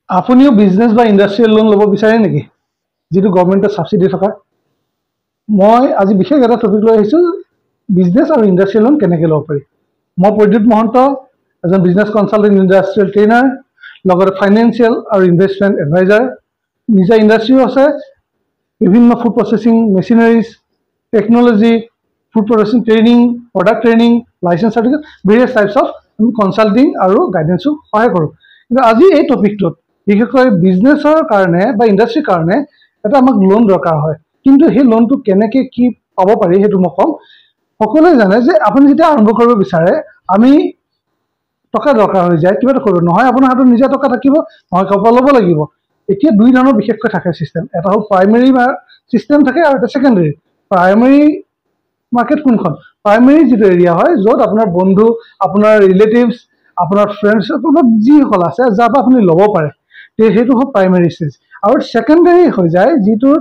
আপুনিও বিজনেছ বা industrial loan ল'ব বিচাৰে নেকি যিটো গভৰ্ণমেণ্টে ছাবচিডি থকা মই আজি বিশেষ এটা টপিক লৈ আহিছোঁ বিজনেছ আৰু ইণ্ডাষ্ট্ৰিয়েল লোন কেনেকৈ ল'ব পাৰি মই প্ৰদ্যুৎ মহন্ত এজন বিজনেছ কনচালটেণ্ট ইণ্ডাষ্ট্ৰিয়েল ট্ৰেইনাৰ লগতে ফাইনেন্সিয়েল আৰু ইনভেষ্টমেণ্ট এডভাইজাৰ নিজা ইণ্ডাষ্ট্ৰিও আছে বিভিন্ন food processing machineries technology food processing training product training licence certificate various types of আমি কনচাল্টিং আৰু গাইডেন্সো সহায় কৰোঁ কিন্তু আজি এই টপিকটোত বিশেষকৈ বিজনেছৰ কাৰণে বা ইণ্ডাষ্ট্ৰিৰ কাৰণে এটা আমাক লোন দৰকাৰ হয় কিন্তু সেই লোনটো কেনেকৈ কি পাব পাৰি সেইটো মই ক'ম সকলোৱে জানে যে আপুনি যেতিয়া আৰম্ভ কৰিব বিচাৰে আমি টকা দৰকাৰ হৈ যায় কিবা এটা কৰোঁ নহয় আপোনাৰ হাতত নিজা টকা থাকিব নহয় কাৰোবাৰ ল'ব লাগিব এতিয়া দুই ধৰণৰ বিশেষকৈ থাকে ছিষ্টেম এটা হ'ল প্ৰাইমেৰী ছিষ্টেম থাকে আৰু এটা ছেকেণ্ডেৰী প্ৰাইমেৰী মাৰ্কেট কোনখন প্ৰাইমেৰী যিটো এৰিয়া হয় য'ত আপোনাৰ বন্ধু আপোনাৰ ৰিলেটিভছ আপোনাৰ ফ্ৰেণ্ডছ আপোনাৰ যিসকল আছে যাৰ পৰা আপুনি ল'ব পাৰে সেইটো হ'ল প্ৰাইমেৰী ষ্টেজ আৰু ছেকেণ্ডেৰী হৈ যায় যিটোৰ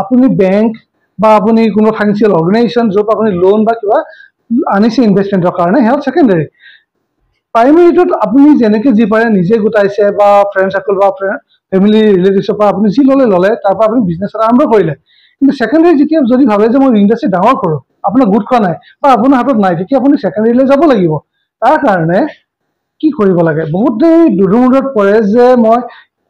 আপুনি বেংক বা আপুনি কোনো ফাইনেন্সিয়েল অৰ্গেনাইজেশ্যন য'ত আপুনি লোন বা কিবা আনিছে ইনভেষ্টমেণ্টৰ কাৰণে সেয়া ছেকেণ্ডেৰী প্ৰাইমেৰীটোত আপুনি যেনেকৈ যি পাৰে নিজে গোটাইছে বা ফ্ৰেণ্ড চাৰ্কল বা ফেমিলি ৰিলেটিভছৰ পৰা আপুনি যি ল'লে তাৰ পৰা আপুনি বিজনেছ এটা আৰম্ভ কৰিলে কিন্তু ছেকেণ্ডেৰী যেতিয়া যদি ভাবে যে মই ইণ্ডাষ্ট্ৰি ডাঙৰ কৰোঁ আপোনাৰ গোট খোৱা নাই বা আপোনাৰ হাতত নাই তেতিয়া আপুনি ছেকেণ্ডেৰীলৈ যাব লাগিব তাৰ কাৰণে কি কৰিব লাগে বহুতেই দুধুমুধত পৰে যে মই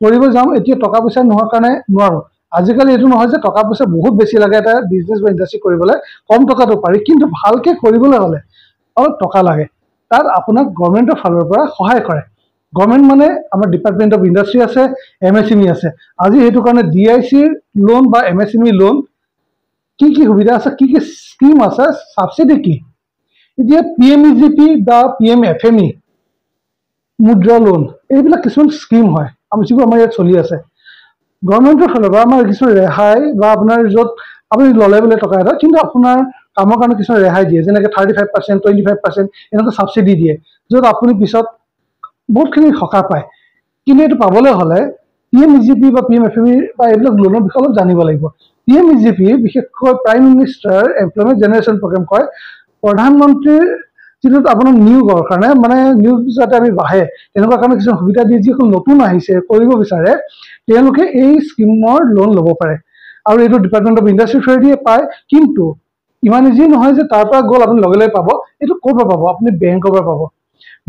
কৰিব যাম এতিয়া টকা পইচা নোহোৱাৰ কাৰণে নোৱাৰোঁ আজিকালি এইটো নহয় যে টকা পইচা বহুত বেছি লাগে এটা বিজনেছ বা ইণ্ডাষ্ট্ৰি কৰিবলৈ কম টকাটো পাৰি কিন্তু ভালকৈ কৰিবলৈ হ'লে অলপ টকা লাগে তাত আপোনাক গভৰ্ণমেণ্টৰ ফালৰ পৰা সহায় কৰে গভৰ্ণমেণ্ট মানে আমাৰ ডিপাৰ্টমেণ্ট অফ ইণ্ডাষ্ট্ৰি আছে MSME আছে আজি সেইটো কাৰণে DICৰ লোন বা MSME লোন কি কি সুবিধা আছে কি কি স্কিম আছে ছাবচিডি কি এতিয়া PMEGP বা PMFME মুদ্ৰা লোন এইবিলাক কিছুমান স্কিম হয় আমি যিবোৰ আমাৰ ইয়াত চলি আছে গভৰ্ণমেণ্টৰ ফালৰ পৰা আমাৰ কিছুমান ৰেহাই বা আপোনাৰ য'ত আপুনি ল'লে বোলে টকা এটা কিন্তু আপোনাৰ কামৰ কাৰণে কিছুমান ৰেহাই দিয়ে যেনেকৈ 35% 25% এনেকুৱা ছাবচিডি দিয়ে য'ত আপুনি পিছত বহুতখিনি সকাহ পায় কিন্তু এইটো পাবলৈ হ'লে PMEGP বা PMFME বা এইবিলাক লোনৰ বিষয়ে অলপ জানিব লাগিব PMEGP বিশেষকৈ prime minister employment generation programme কয় প্ৰধানমন্ত্ৰীৰ যিটো আপোনাৰ নিয়োগৰ কাৰণে মানে নিয়োগ যাতে আমি বাঢ়ে তেনেকুৱা কাৰণে কিছুমান সুবিধা দিয়ে যিসকল নতুন আহিছে কৰিব বিচাৰে তেওঁলোকে এই স্কিমৰ লোন ল'ব পাৰে আৰু এইটো ডিপাৰ্টমেণ্ট অফ ইণ্ডাষ্ট্ৰি থ্ৰুৱেদিয়ে পায় কিন্তু ইমান ইজি নহয় যে তাৰ পৰা গ'ল আপুনি লগে লগে পাব এইটো ক'ৰ পৰা পাব আপুনি বেংকৰ পৰা পাব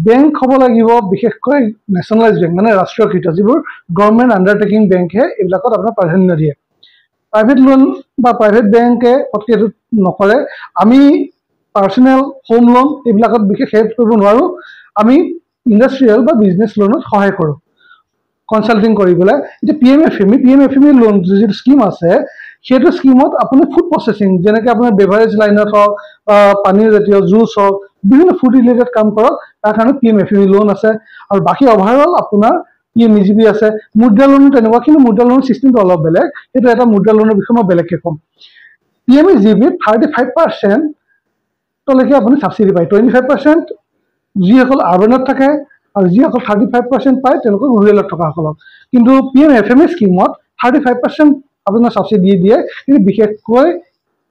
বেংক হ'ব লাগিব বিশেষকৈ নেশ্যনেলাইজ বেংক মানে ৰাষ্ট্ৰীয়কৃত যিবোৰ গভৰ্ণমেণ্ট আণ্ডাৰটেকিং বেংকহে এইবিলাকত আপোনাৰ প্ৰাধান্য দিয়ে প্ৰাইভেট লোন বা প্ৰাইভেট বেংকে পটকৈ এইটো নকৰে আমি পাৰ্চনেল হোম লোন এইবিলাকত বিশেষ হেল্প কৰিব নোৱাৰোঁ আমি ইণ্ডাষ্ট্ৰিয়েল বা বিজনেছ লোনত সহায় কৰোঁ কনচাল্টিং কৰি পেলাই এতিয়া PMFME লোন যিটো স্কিম আছে সেইটো স্কিমত আপুনি ফুড প্ৰচেছিং যেনেকৈ আপোনাৰ বেভাৰেজ লাইনত হওক বা পানীৰ জাতীয় জুচ হওক বিভিন্ন ফুড ৰিলেটেড কাম কৰক তাৰ কাৰণে PMFME লোন আছে আৰু বাকী অভাৰঅল আপোনাৰ PMEGP আছে মুদ্ৰা লোনো তেনেকুৱা কিন্তু মুদ্ৰা লোনৰ চিষ্টেমটো অলপ বেলেগ সেইটো এটা মুদ্ৰা লোনৰ বিষয়ে মই বেলেগকৈ ক'ম PMEGP 35% লৈকে আপুনি ছাবচিডি পায় 25% যিসকল আৰ্বানত থাকে আৰু যিসকল 35% পায় তেওঁলোকক ৰুৰেলত থকাসকলক কিন্তু PMFME স্কিমত 35% আপোনাৰ ছাবচিডি দিয়ে কিন্তু বিশেষকৈ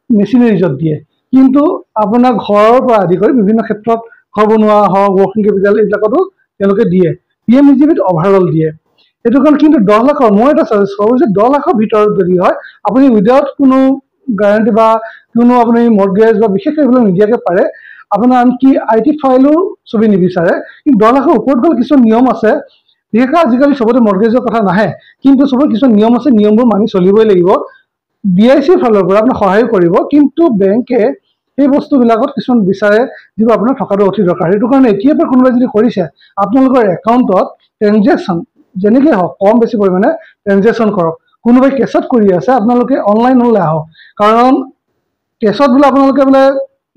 মেচিনাৰিজত দিয়ে কিন্তু আপোনাৰ ঘৰৰ পৰা আদি কৰি বিভিন্ন ক্ষেত্ৰত ঘৰ বনোৱা হওক ৱৰ্কিং কেপিটেল এইবিলাকতো তেওঁলোকে দিয়ে PMEGPত অভাৰঅল দিয়ে এইটো কাৰণ কিন্তু 10 লাখৰ মই এটা ছাজেষ্ট কৰোঁ যে 10 লাখৰ ভিতৰত যদি হয় আপুনি উইদাউট কোনো গ্যাৰাণ্টি বা কোনো আপুনি মৰ্গেজ বা বিশেষকৈ এইবিলাক নিদিয়াকৈ পাৰে আপোনাৰ আনকি IT ফাইলো ছবি নিবিচাৰে কিন্তু 10 লাখৰ ওপৰত গ'ল কিছুমান নিয়ম আছে বিশেষকৈ আজিকালি চবতে মৰ্গেজৰ কথা নাহে কিন্তু চবৰে কিছুমান নিয়ম আছে নিয়মবোৰ মানি চলিবই লাগিব DICৰ ফালৰ পৰা আপোনাক সহায় কৰিব কিন্তু বেংকে সেই বস্তুবিলাকত কিছুমান বিচাৰে যিবোৰ আপোনাৰ থকাটো অতি দৰকাৰ সেইটো কাৰণে এতিয়াৰ পৰা কোনোবাই যদি কৰিছে আপোনালোকৰ একাউণ্টত ট্ৰেনজেকশ্যন যেনেকৈ হওক কম বেছি পৰিমাণে ট্ৰেনজেকশ্যন কৰক কোনোবাই কেছত কৰি আছে আপোনালোকে অনলাইনলৈ আহক কাৰণ কেছত বোলে আপোনালোকে বোলে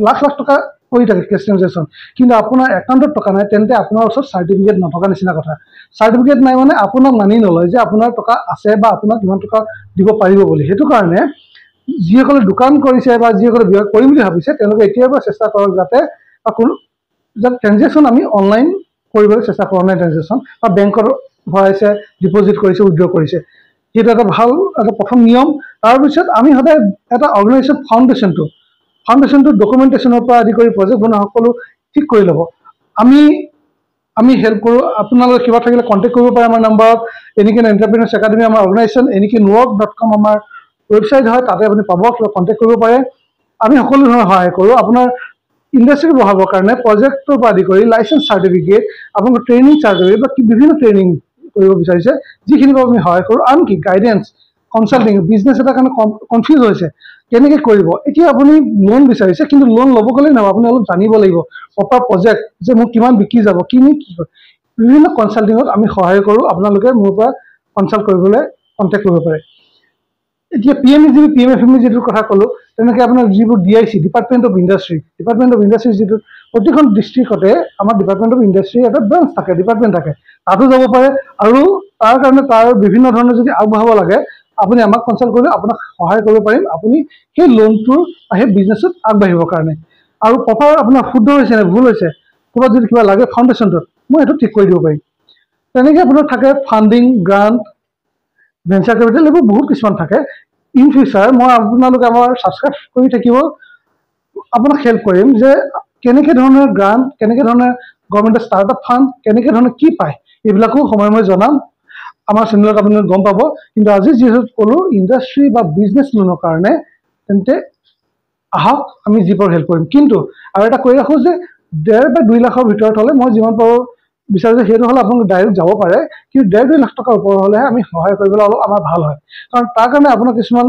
লাখ লাখ টকা কৰি থাকে কেছ ট্ৰেনজেকশ্যন কিন্তু আপোনাৰ একাউণ্টত টকা নাই তেন্তে আপোনাৰ ওচৰত চাৰ্টিফিকেট নথকা নিচিনা কথা চাৰ্টিফিকেট নাই মানে আপোনাক মানি নলয় যে আপোনাৰ টকা আছে বা আপোনাক কিমান টকা দিব পাৰিব বুলি সেইটো কাৰণে যিসকলে দোকান কৰিছে বা যিসকলে ব্যয় কৰিম বুলি ভাবিছে তেওঁলোকে এতিয়াৰ পৰা চেষ্টা কৰক যাতে ট্ৰেনজেকশ্যন আমি অনলাইন কৰিবলৈ চেষ্টা কৰোঁ অনলাইন ট্ৰেনজেকশ্যন বা বেংকত ভৰাইছে ডিপজিট কৰিছে উইথড্ৰ কৰিছে সেইটো এটা ভাল এটা প্ৰথম নিয়ম তাৰপিছত আমি সদায় এটা অৰ্গেনাইজেশ্যন ফাউণ্ডেশ্যনটো ডকুমেণ্টেশ্যনৰ পৰা আদি কৰি প্ৰজেক্ট বনোৱা সকলো ঠিক কৰি ল'ব আমি আমি হেল্প কৰোঁ। আপোনালোকে কিবা থাকিলে কণ্টেক্ট কৰিব পাৰে আমাৰ নাম্বাৰত। এনিকেন এণ্টাৰপ্ৰিনাৰ্ছ একাডেমি আমাৰ অৰ্গেনাইজেশ্যন, anycanwork.com আমাৰ ৱেবছাইট হয়, তাতে আপুনি পাব, কিবা কণ্টেক্ট কৰিব পাৰে। আমি সকলো ধৰণৰ সহায় কৰোঁ। আপোনাৰ ইণ্ডাষ্ট্ৰি বঢ়াবৰ কাৰণে প্ৰজেক্টৰ পৰা আদি কৰি লাইচেঞ্চ চাৰ্টিফিকেট, আপোনালোকৰ ট্ৰেইনিং চাৰ্টিফিকেট বা বিভিন্ন ট্ৰেইনিং কৰিব বিচাৰিছে, যিখিনি আমি সহায় কৰোঁ। আনকি গাইডেঞ্চ, কনচাল্টিং, বিজনেছ এটাৰ কাৰণে কনফিউজ হৈছে কেনেকৈ কৰিব। এতিয়া আপুনি লোন বিচাৰিছে, কিন্তু লোন ল'ব গ'লেই নহয়, আপুনি অলপ জানিব লাগিব প্ৰপাৰ প্ৰজেক্ট, যে মোৰ কিমান বিক্ৰী যাব, কি কৰে। বিভিন্ন কনচাল্টিঙত আমি সহায় কৰোঁ। আপোনালোকে মোৰ পৰা কনচাল্ট কৰিবলৈ কণ্টেক্ট কৰিব পাৰে। এতিয়া PMEGP, PMFME যিটোৰ কথা ক'লোঁ, তেনেকৈ আপোনাৰ যিবোৰ DIC, ডিপাৰ্টমেণ্ট অফ ইণ্ডাষ্ট্ৰী, যিটো প্ৰতিখন ডিষ্ট্ৰিক্টতে আমাৰ ডিপাৰ্টমেণ্ট অফ ইণ্ডাষ্ট্ৰী এটা ব্ৰাঞ্চ থাকে, ডিপাৰ্টমেণ্ট থাকে, তাতো যাব পাৰে। আৰু তাৰ কাৰণে তাৰ বিভিন্ন ধৰণৰ যদি আগবঢ়াব লাগে, আপুনি আমাক কনচাল্ট কৰিলে আপোনাক সহায় কৰিব পাৰিম, আপুনি সেই লোনটোৰ সেই বিজনেছত আগবাঢ়িবৰ কাৰণে। আৰু প্ৰপাৰ আপোনাৰ শুদ্ধ হৈছে নে ভুল হৈছে, ক'ৰবাত যদি কিবা লাগে ফাউণ্ডেশ্যনটোত, মই সেইটো ঠিক কৰি দিব পাৰিম। তেনেকৈ আপোনাৰ থাকে ফাণ্ডিং, গ্ৰাণ্ট, ভেঞ্চাৰ কেপিটেল, এইবোৰ বহুত কিছুমান থাকে। ইন ফিউচাৰ মই আপোনালোকে আমাৰ ছাবস্ক্ৰাইব কৰি থাকিব, আপোনাক হেল্প কৰিম যে কেনেকৈ ধৰণৰ গ্ৰাণ্ট, কেনেকৈ ধৰণে গভৰ্ণমেণ্টে ষ্টাৰ্টআপ ফাণ্ড, কেনেকৈ ধৰণে কি পায়, এইবিলাকো সময়ে জনাম। আমাৰ চেনেলত আপুনি গম পাব। কিন্তু আজি যিহেতু ক'লোঁ ইণ্ডাষ্ট্ৰি বা বিজনেছ লোনৰ কাৰণে, তেন্তে আহক আমি জীপৰ হেল্প কৰিম। কিন্তু আৰু এটা কৰি ৰাখোঁ যে 1.5 বা 2 লাখৰ ভিতৰত হ'লে মই যিমান পাৰোঁ বিচাৰোঁ যে সেইটো হ'লে আপোনালোকে ডাইৰেক্ট যাব পাৰে। কিন্তু 1.5-2 লাখ টকাৰ ওপৰ হ'লেহে আমি সহায় কৰিবলৈ অলপ আমাৰ ভাল হয়। কাৰণ তাৰ কাৰণে আপোনাৰ কিছুমান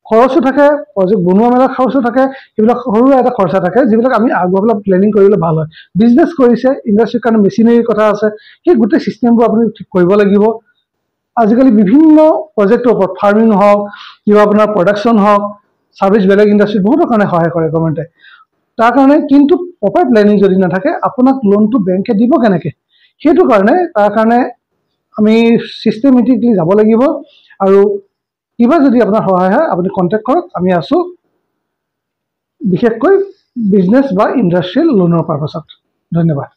খৰচো থাকে, প্ৰজেক্ট বনোৱা মেলা খৰচো থাকে, সেইবিলাক সৰু এটা খৰচা থাকে, যিবিলাক আমি আগৰ পেলাই প্লেনিং কৰিবলৈ ভাল হয়। বিজনেছ কৰিছে, ইণ্ডাষ্ট্ৰিৰ কাৰণে মেচিনেৰীৰ কথা আছে, সেই গোটেই ছিষ্টেমবোৰ আপুনি ঠিক কৰিব লাগিব। আজিকালি বিভিন্ন প্ৰজেক্টৰ ওপৰত, ফাৰ্মিং হওক, কিবা আপোনাৰ প্ৰডাকশ্যন হওক, ছাৰ্ভিচ, বেলেগ ইণ্ডাষ্ট্ৰীত বহুতৰ কাৰণে সহায় কৰে গভৰ্ণমেণ্টে। তাৰ কাৰণে কিন্তু প্ৰপাৰ প্লেনিং যদি নাথাকে, আপোনাক লোনটো বেংকে দিব কেনেকৈ, সেইটো কাৰণে তাৰ কাৰণে আমি ছিষ্টেমেটিকলি যাব লাগিব। আৰু কিবা যদি আপোনাৰ সহায় হয়, আপুনি কণ্টেক্ট কৰক, আমি আছোঁ, বিশেষকৈ বিজনেছ বা ইণ্ডাষ্ট্ৰিয়েল লোনৰ পাৰপাছত। ধন্যবাদ।